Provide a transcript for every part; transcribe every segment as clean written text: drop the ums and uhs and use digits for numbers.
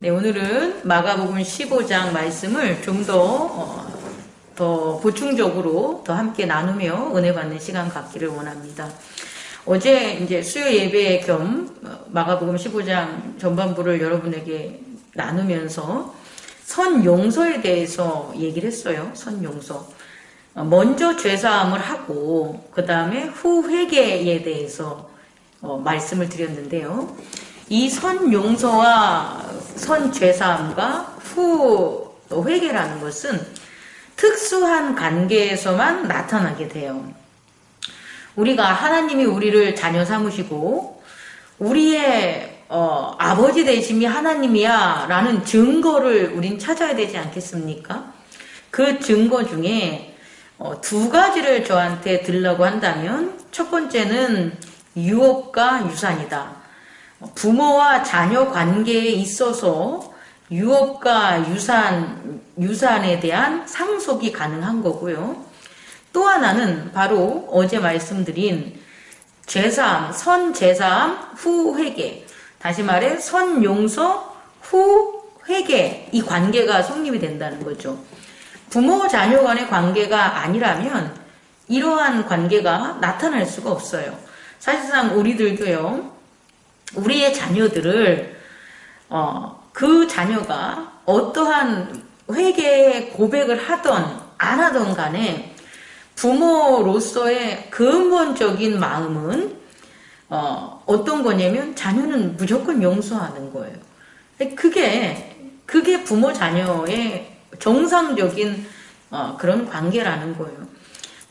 네, 오늘은 마가복음 15장 말씀을 좀 더 보충적으로 더 함께 나누며 은혜 받는 시간 갖기를 원합니다. 어제 이제 수요 예배 겸 마가복음 15장 전반부를 여러분에게 나누면서 선용서에 대해서 얘기를 했어요. 선용서. 먼저 죄사함을 하고 그 다음에 후 회개에 대해서 말씀을 드렸는데요. 이 선용서와 선죄사함과 후 회개라는 것은 특수한 관계에서만 나타나게 돼요. 우리가 하나님이 우리를 자녀 삼으시고 우리의 아버지 되심이 하나님이야 라는 증거를 우린 찾아야 되지 않겠습니까? 그 증거 중에 두 가지를 저한테 들라고 한다면 첫 번째는 유업과 유산이다. 부모와 자녀 관계에 있어서 유업과 유산에 대한 상속이 가능한 거고요. 또 하나는 바로 어제 말씀드린 죄사함, 선죄사함, 후 회개. 다시 말해 선용서, 후 회개. 이 관계가 성립이 된다는 거죠. 부모 자녀 간의 관계가 아니라면 이러한 관계가 나타날 수가 없어요. 사실상 우리들도요. 우리의 자녀들을 그 자녀가 어떠한 회개의 고백을 하던 안 하던 간에 부모로서의 근본적인 마음은 어떤 거냐면 자녀는 무조건 용서하는 거예요. 그게 부모 자녀의 정상적인 그런 관계라는 거예요.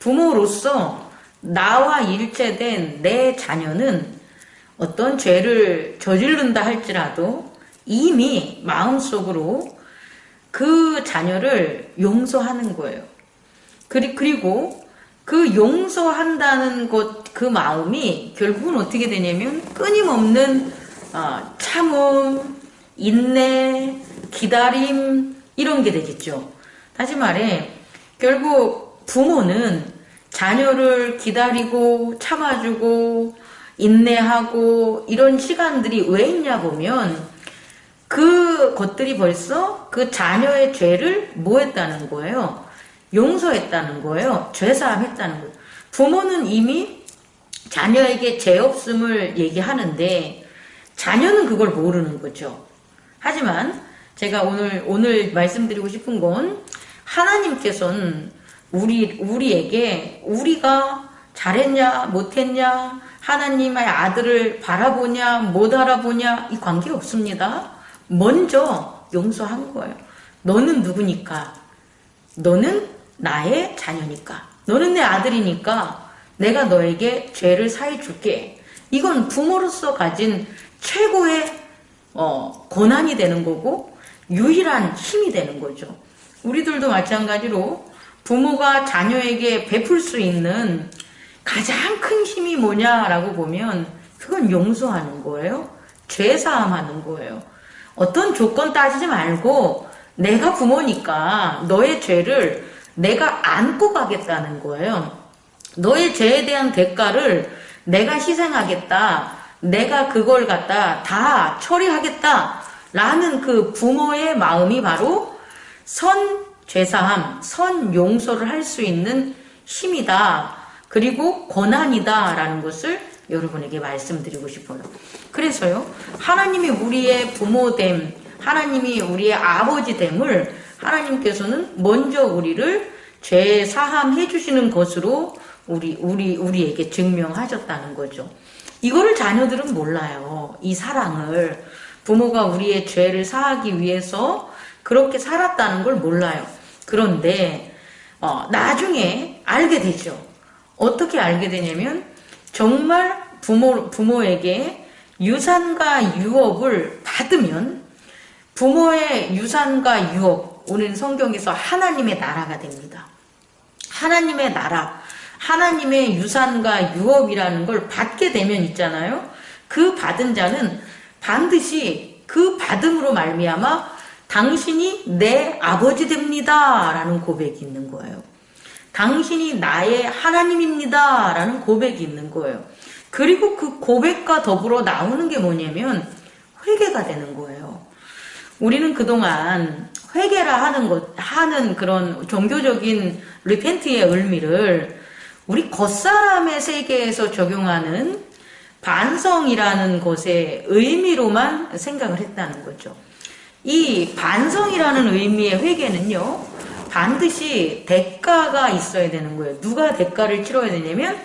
부모로서 나와 일체된 내 자녀는 어떤 죄를 저지른다 할지라도 이미 마음속으로 그 자녀를 용서하는 거예요. 그리고 그 용서한다는 그 마음이 결국은 어떻게 되냐면 끊임없는 참음, 인내, 기다림 이런 게 되겠죠. 다시 말해 결국 부모는 자녀를 기다리고 참아주고 인내하고 이런 시간들이 왜 있냐 보면 그것들이 벌써 그 자녀의 죄를 뭐 했다는 거예요? 용서했다는 거예요. 죄사함 했다는 거예요. 부모는 이미 자녀에게 죄 없음을 얘기하는데 자녀는 그걸 모르는 거죠. 하지만 제가 오늘 말씀드리고 싶은 건 하나님께서는 우리에게 우리가 잘했냐 못했냐 하나님의 아들을 바라보냐 못 알아보냐 이 관계 없습니다. 먼저 용서한 거예요. 너는 누구니까? 너는 나의 자녀니까. 너는 내 아들이니까 내가 너에게 죄를 사해 줄게. 이건 부모로서 가진 최고의 권한이 되는 거고 유일한 힘이 되는 거죠. 우리들도 마찬가지로 부모가 자녀에게 베풀 수 있는 가장 큰 힘이 뭐냐라고 보면 그건 용서하는 거예요. 죄사함하는 거예요. 어떤 조건 따지지 말고 내가 부모니까 너의 죄를 내가 안고 가겠다는 거예요. 너의 죄에 대한 대가를 내가 희생하겠다. 내가 그걸 갖다 다 처리하겠다. 라는 그 부모의 마음이 바로 선죄사함, 선용서를 할 수 있는 힘이다. 그리고 권한이다 라는 것을 여러분에게 말씀드리고 싶어요. 그래서요. 하나님이 우리의 부모됨, 하나님이 우리의 아버지됨을 하나님께서는 먼저 우리를 죄 사함해 주시는 것으로 우리에게 증명하셨다는 거죠. 이거를 자녀들은 몰라요. 이 사랑을. 부모가 우리의 죄를 사하기 위해서 그렇게 살았다는 걸 몰라요. 그런데 나중에 알게 되죠. 어떻게 알게 되냐면 정말 부모에게 유산과 유업을 받으면 부모의 유산과 유업, 오늘 성경에서 하나님의 나라가 됩니다. 하나님의 나라, 하나님의 유산과 유업이라는 걸 받게 되면 있잖아요. 그 받은 자는 반드시 그 받음으로 말미암아 당신이 내 아버지 됩니다 라는 고백이 있는 거예요. 당신이 나의 하나님입니다 라는 고백이 있는 거예요. 그리고 그 고백과 더불어 나오는 게 뭐냐면 회개가 되는 거예요. 우리는 그동안 회개라 하는 그런 종교적인 리펜트의 의미를 우리 겉사람의 세계에서 적용하는 반성이라는 것의 의미로만 생각을 했다는 거죠. 이 반성이라는 의미의 회개는요, 반드시 대가가 있어야 되는 거예요. 누가 대가를 치러야 되냐면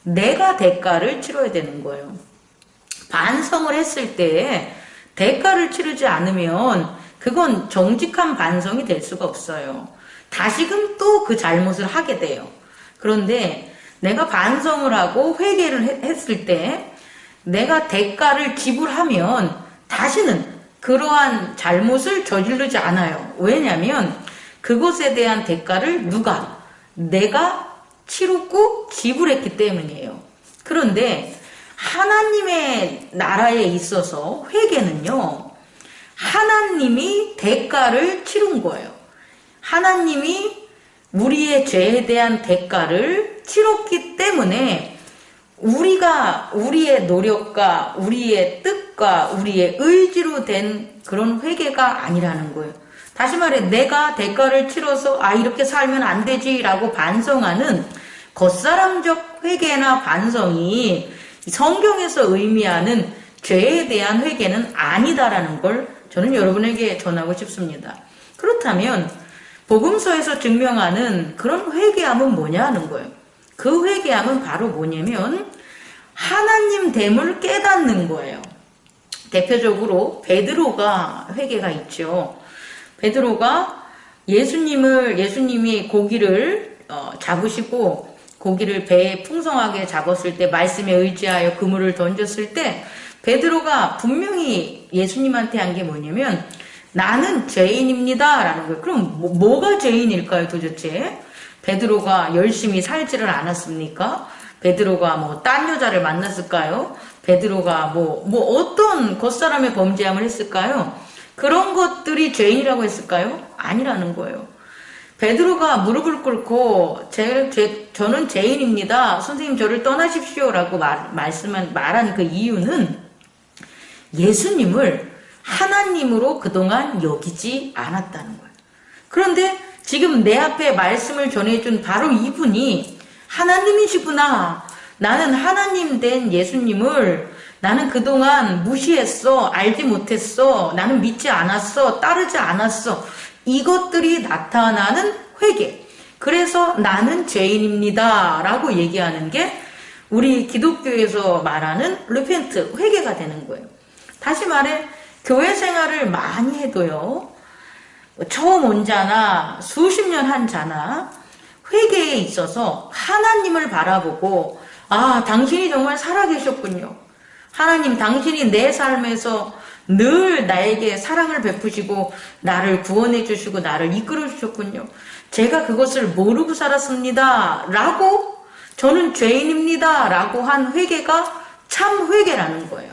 내가 대가를 치러야 되는 거예요. 반성을 했을 때 대가를 치르지 않으면 그건 정직한 반성이 될 수가 없어요. 다시금 또 그 잘못을 하게 돼요. 그런데 내가 반성을 하고 회개를 했을 때 내가 대가를 지불하면 다시는 그러한 잘못을 저지르지 않아요. 왜냐하면 그것에 대한 대가를 내가 치르고 지불했기 때문이에요. 그런데 하나님의 나라에 있어서 회개는요, 하나님이 대가를 치른 거예요. 하나님이 우리의 죄에 대한 대가를 치렀기 때문에 우리가 우리의 노력과 우리의 뜻과 우리의 의지로 된 그런 회개가 아니라는 거예요. 다시 말해 내가 대가를 치러서 이렇게 살면 안 되지 라고 반성하는 겉사람적 회개나 반성이 성경에서 의미하는 죄에 대한 회개는 아니다라는 걸 저는 여러분에게 전하고 싶습니다. 그렇다면 복음서에서 증명하는 그런 회개함은 뭐냐 하는 거예요. 그 회개함은 바로 뭐냐면 하나님 됨을 깨닫는 거예요. 대표적으로 베드로가 회개가 있죠. 베드로가 예수님이 고기를 잡으시고 고기를 배에 풍성하게 잡았을 때 말씀에 의지하여 그물을 던졌을 때 베드로가 분명히 예수님한테 한 게 뭐냐면 나는 죄인입니다 라는 거예요. 그럼 뭐가 죄인일까요 도대체? 베드로가 열심히 살지를 않았습니까? 베드로가 딴 여자를 만났을까요? 베드로가 어떤 겉사람의 범죄함을 했을까요? 그런 것들이 죄인이라고 했을까요? 아니라는 거예요. 베드로가 무릎을 꿇고 저는 죄인입니다. 선생님 저를 떠나십시오 라고 말한 그 이유는 예수님을 하나님으로 그동안 여기지 않았다는 거예요. 그런데 지금 내 앞에 말씀을 전해준 바로 이분이 하나님이시구나. 나는 하나님 된 예수님을 나는 그동안 무시했어. 알지 못했어. 나는 믿지 않았어. 따르지 않았어. 이것들이 나타나는 회개. 그래서 나는 죄인입니다. 라고 얘기하는 게 우리 기독교에서 말하는 리펜트, 회개가 되는 거예요. 다시 말해 교회 생활을 많이 해도요. 처음 온 자나 수십 년 한 자나 회개에 있어서 하나님을 바라보고 당신이 정말 살아계셨군요. 하나님 당신이 내 삶에서 늘 나에게 사랑을 베푸시고 나를 구원해 주시고 나를 이끌어 주셨군요. 제가 그것을 모르고 살았습니다. 라고 저는 죄인입니다. 라고 한 회개가 참 회개라는 거예요.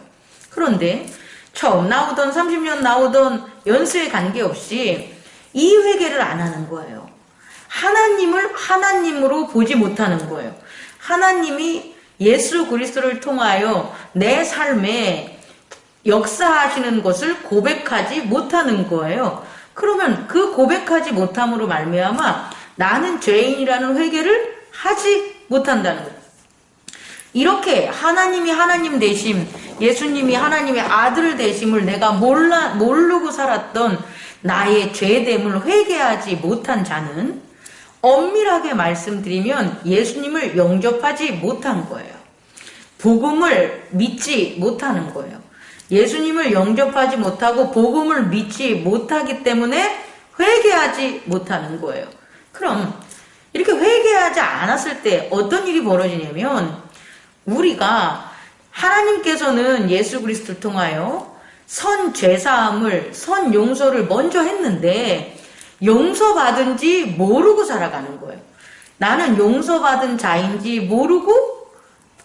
그런데 처음 나오던 30년 나오던 연수에 관계없이 이 회개를 안 하는 거예요. 하나님을 하나님으로 보지 못하는 거예요. 하나님이 예수 그리스도를 통하여 내 삶에 역사하시는 것을 고백하지 못하는 거예요. 그러면 그 고백하지 못함으로 말미암아 나는 죄인이라는 회개를 하지 못한다는 거예요. 이렇게 하나님이 하나님 되심, 예수님이 하나님의 아들 되심을 내가 모르고 살았던 나의 죄됨을 회개하지 못한 자는 엄밀하게 말씀드리면 예수님을 영접하지 못한 거예요. 복음을 믿지 못하는 거예요. 예수님을 영접하지 못하고 복음을 믿지 못하기 때문에 회개하지 못하는 거예요. 그럼 이렇게 회개하지 않았을 때 어떤 일이 벌어지냐면 우리가 하나님께서는 예수 그리스도를 통하여 선 죄사함을 선 용서를 먼저 했는데 용서받은지 모르고 살아가는 거예요. 나는 용서받은 자인지 모르고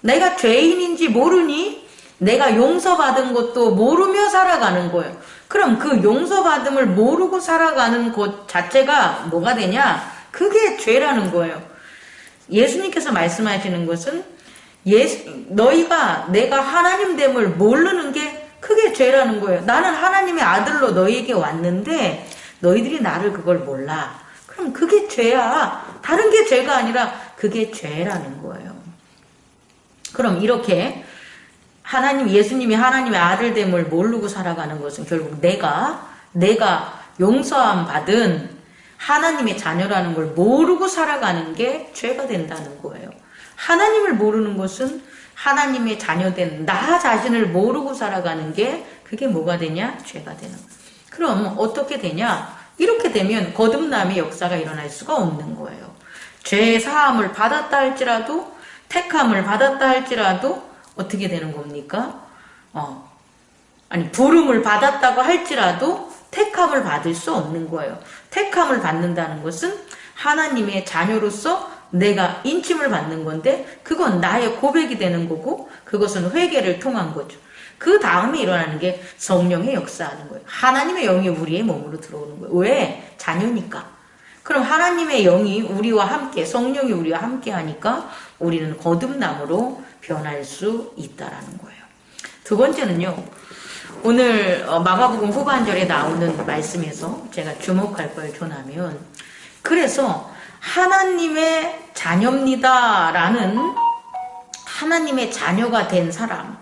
내가 죄인인지 모르니 내가 용서받은 것도 모르며 살아가는 거예요. 그럼 그 용서받음을 모르고 살아가는 것 자체가 뭐가 되냐? 그게 죄라는 거예요. 예수님께서 말씀하시는 것은 너희가 내가 하나님 됨을 모르는 게 그게 죄라는 거예요. 나는 하나님의 아들로 너희에게 왔는데 너희들이 나를 그걸 몰라. 그럼 그게 죄야. 다른 게 죄가 아니라 그게 죄라는 거예요. 그럼 이렇게 예수님이 하나님의 아들됨을 모르고 살아가는 것은 결국 내가 용서함 받은 하나님의 자녀라는 걸 모르고 살아가는 게 죄가 된다는 거예요. 하나님을 모르는 것은 하나님의 자녀된 나 자신을 모르고 살아가는 게 그게 뭐가 되냐? 죄가 되는 거예요. 그럼 어떻게 되냐? 이렇게 되면 거듭남의 역사가 일어날 수가 없는 거예요. 죄 사함을 받았다 할지라도 택함을 받았다 할지라도 어떻게 되는 겁니까? 부름을 받았다고 할지라도 택함을 받을 수 없는 거예요. 택함을 받는다는 것은 하나님의 자녀로서 내가 인침을 받는 건데 그건 나의 고백이 되는 거고 그것은 회개를 통한 거죠. 그 다음에 일어나는 게 성령의 역사하는 거예요. 하나님의 영이 우리의 몸으로 들어오는 거예요. 왜? 자녀니까. 그럼 하나님의 영이 우리와 함께, 성령이 우리와 함께 하니까 우리는 거듭남으로 변할 수 있다라는 거예요. 두 번째는요. 오늘 마가복음 후반절에 나오는 말씀에서 제가 주목할 걸 전하면 그래서 하나님의 자녀입니다라는 하나님의 자녀가 된 사람,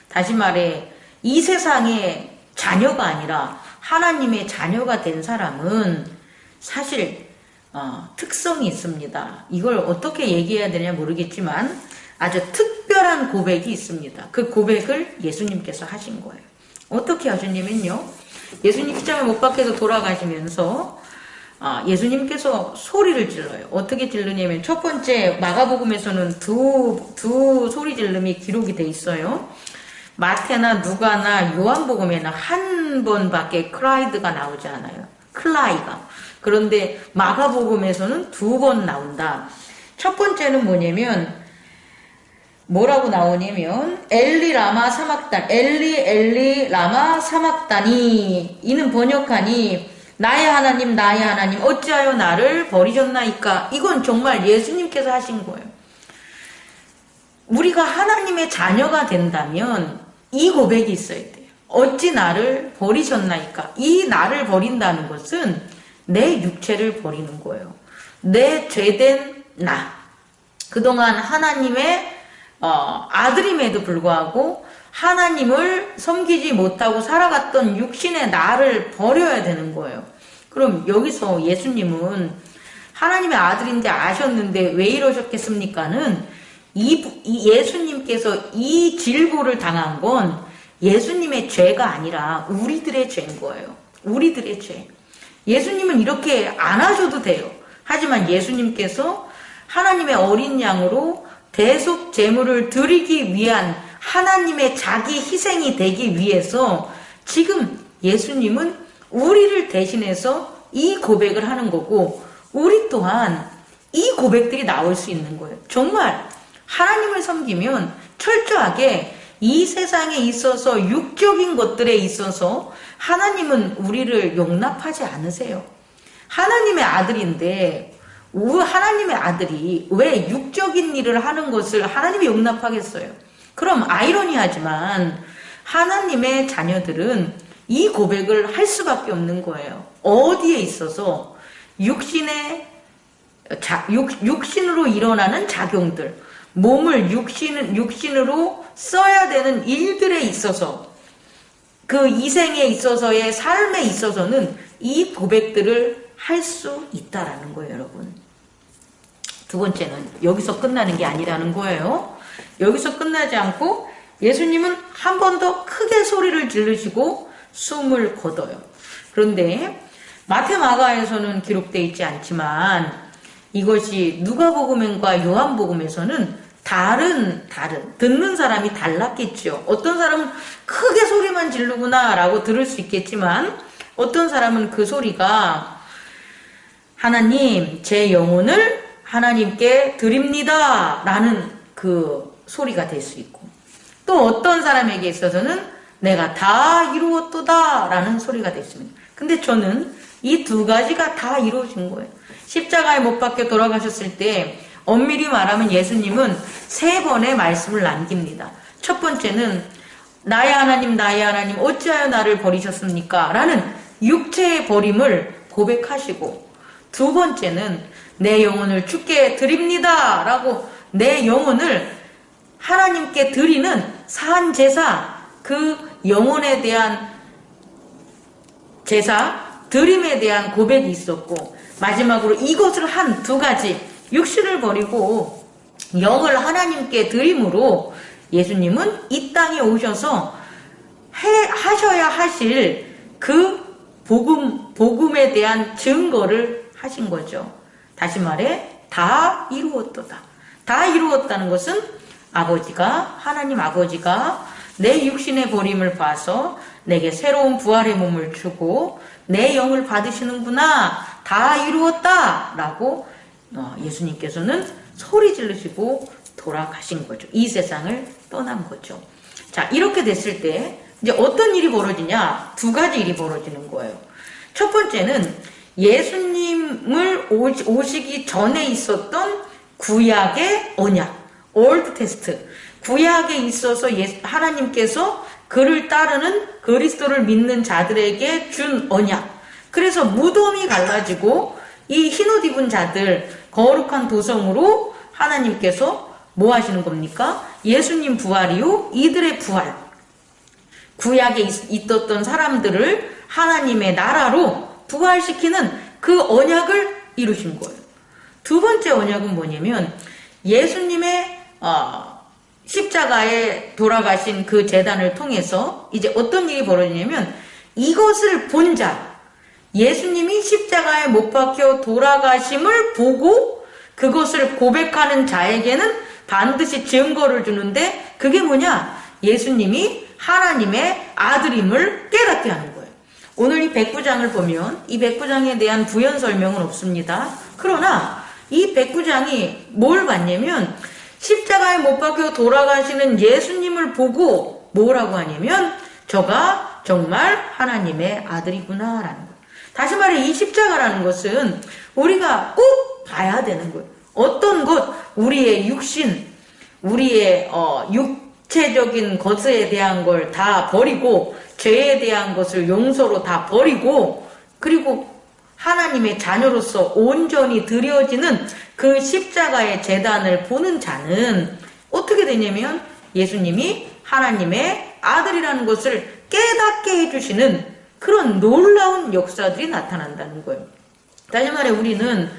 다시 말해 이 세상의 자녀가 아니라 하나님의 자녀가 된 사람은 사실 특성이 있습니다. 이걸 어떻게 얘기해야 되냐 모르겠지만 아주 특별한 고백이 있습니다. 그 고백을 예수님께서 하신 거예요. 어떻게 하셨냐면요. 예수님 십자가에 못 박혀서 돌아가시면서 예수님께서 소리를 질러요. 어떻게 질르냐면 첫 번째 마가복음에서는 두 소리 질름이 기록이 돼 있어요. 마태나 누가나 요한복음에는 한 번밖에 크라이드가 나오지 않아요. 클라이가. 그런데 마가복음에서는 2번 나온다. 첫 번째는 뭐라고 나오냐면 엘리 라마 사막단, 엘리 라마 사막단이, 이는 번역하니 나의 하나님 어찌하여 나를 버리셨나이까. 이건 정말 예수님께서 하신 거예요. 우리가 하나님의 자녀가 된다면 이 고백이 있어야 돼요. 어찌 나를 버리셨나이까. 이 나를 버린다는 것은 내 육체를 버리는 거예요. 내 죄된 나. 그동안 하나님의 아들임에도 불구하고 하나님을 섬기지 못하고 살아갔던 육신의 나를 버려야 되는 거예요. 그럼 여기서 예수님은 하나님의 아들인지 아셨는데 왜 이러셨겠습니까는 예수님께서 이 질보를 당한 건 예수님의 죄가 아니라 우리들의 죄인 거예요. 우리들의 죄. 예수님은 이렇게 안 하셔도 돼요. 하지만 예수님께서 하나님의 어린 양으로 대속 제물을 드리기 위한 하나님의 자기 희생이 되기 위해서 지금 예수님은 우리를 대신해서 이 고백을 하는 거고 우리 또한 이 고백들이 나올 수 있는 거예요. 정말 하나님을 섬기면 철저하게 이 세상에 있어서 육적인 것들에 있어서 하나님은 우리를 용납하지 않으세요. 하나님의 아들인데 하나님의 아들이 왜 육적인 일을 하는 것을 하나님이 용납하겠어요? 그럼 아이러니하지만 하나님의 자녀들은 이 고백을 할 수밖에 없는 거예요. 어디에 있어서 육신으로 일어나는 작용들, 몸을 육신으로 써야 되는 일들에 있어서 그 이생에 있어서의 삶에 있어서는 이 고백들을 할 수 있다라는 거예요, 여러분. 두 번째는 여기서 끝나는 게 아니라는 거예요. 여기서 끝나지 않고 예수님은 한 번 더 크게 소리를 지르시고 숨을 거둬요. 그런데 마태 마가에서는 기록되어 있지 않지만 이것이 누가복음과 요한복음에서는 다른 듣는 사람이 달랐겠죠. 어떤 사람은 크게 소리만 지르구나 라고 들을 수 있겠지만 어떤 사람은 그 소리가 하나님 제 영혼을 하나님께 드립니다 라는 그 소리가 될 수 있고 또 어떤 사람에게 있어서는 내가 다 이루었도다 라는 소리가 됐습니다. 근데 저는 이 두 가지가 다 이루어진 거예요. 십자가에 못 박혀 돌아가셨을 때 엄밀히 말하면 예수님은 3번의 말씀을 남깁니다. 첫 번째는 나의 하나님 어찌하여 나를 버리셨습니까? 라는 육체의 버림을 고백하시고, 두 번째는 내 영혼을 주께 드립니다 라고 내 영혼을 하나님께 드리는 산 제사, 그 영혼에 대한 제사, 드림에 대한 고백이 있었고, 마지막으로 이것을 한 두 가지, 육신을 버리고 영을 하나님께 드림으로 예수님은 이 땅에 오셔서 하셔야 하실 그 복음에 대한 증거를 하신 거죠. 다시 말해 다 이루었도다. 다 이루었다는 것은 하나님 아버지가 내 육신의 버림을 봐서 내게 새로운 부활의 몸을 주고 내 영을 받으시는구나, 다 이루었다 라고 예수님께서는 소리 지르시고 돌아가신 거죠. 이 세상을 떠난 거죠. 자, 이렇게 됐을 때 이제 어떤 일이 벌어지냐? 두 가지 일이 벌어지는 거예요. 첫 번째는 예수님을 오시기 전에 있었던 구약의 언약, 올드 테스트, 구약에 있어서 하나님께서 그를 따르는 그리스도를 믿는 자들에게 준 언약. 그래서 무덤이 갈라지고 이 흰옷 입은 자들, 거룩한 도성으로 하나님께서 뭐 하시는 겁니까? 예수님 부활 이후 이들의 부활. 구약에 있었던 사람들을 하나님의 나라로 부활시키는 그 언약을 이루신 거예요. 두 번째 언약은 뭐냐면 예수님의 십자가에 돌아가신 그 제단을 통해서 이제 어떤 일이 벌어지냐면, 이것을 본 자, 예수님이 십자가에 못 박혀 돌아가심을 보고 그것을 고백하는 자에게는 반드시 증거를 주는데, 그게 뭐냐? 예수님이 하나님의 아들임을 깨닫게 하는 거예요. 오늘 이 백부장을 보면 이 백부장에 대한 부연 설명은 없습니다. 그러나 이 백부장이 뭘 봤냐면, 십자가에 못 박혀 돌아가시는 예수님을 보고 뭐라고 하냐면, 저가 정말 하나님의 아들이구나라는 거예요. 다시 말해 이 십자가라는 것은 우리가 꼭 봐야 되는 거예요. 어떤 것, 우리의 육신, 우리의 육체적인 것에 대한 걸 다 버리고, 죄에 대한 것을 용서로 다 버리고, 그리고 하나님의 자녀로서 온전히 드려지는 그 십자가의 제단을 보는 자는 어떻게 되냐면, 예수님이 하나님의 아들이라는 것을 깨닫게 해주시는 그런 놀라운 역사들이 나타난다는 거예요. 다시 말해 우리는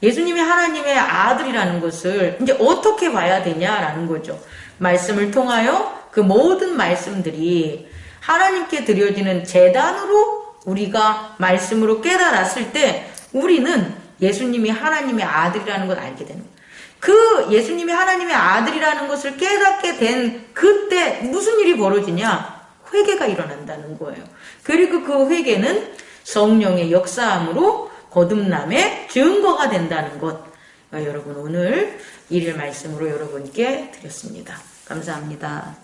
예수님이 하나님의 아들이라는 것을 이제 어떻게 봐야 되냐라는 거죠. 말씀을 통하여 그 모든 말씀들이 하나님께 드려지는 제단으로 우리가 말씀으로 깨달았을 때 우리는 예수님이 하나님의 아들이라는 걸 알게 되는 거예요. 그 예수님이 하나님의 아들이라는 것을 깨닫게 된 그때 무슨 일이 벌어지냐? 회개가 일어난다는 거예요. 그리고 그 회개는 성령의 역사함으로 거듭남의 증거가 된다는 것. 여러분, 오늘 일일 말씀으로 여러분께 드렸습니다. 감사합니다.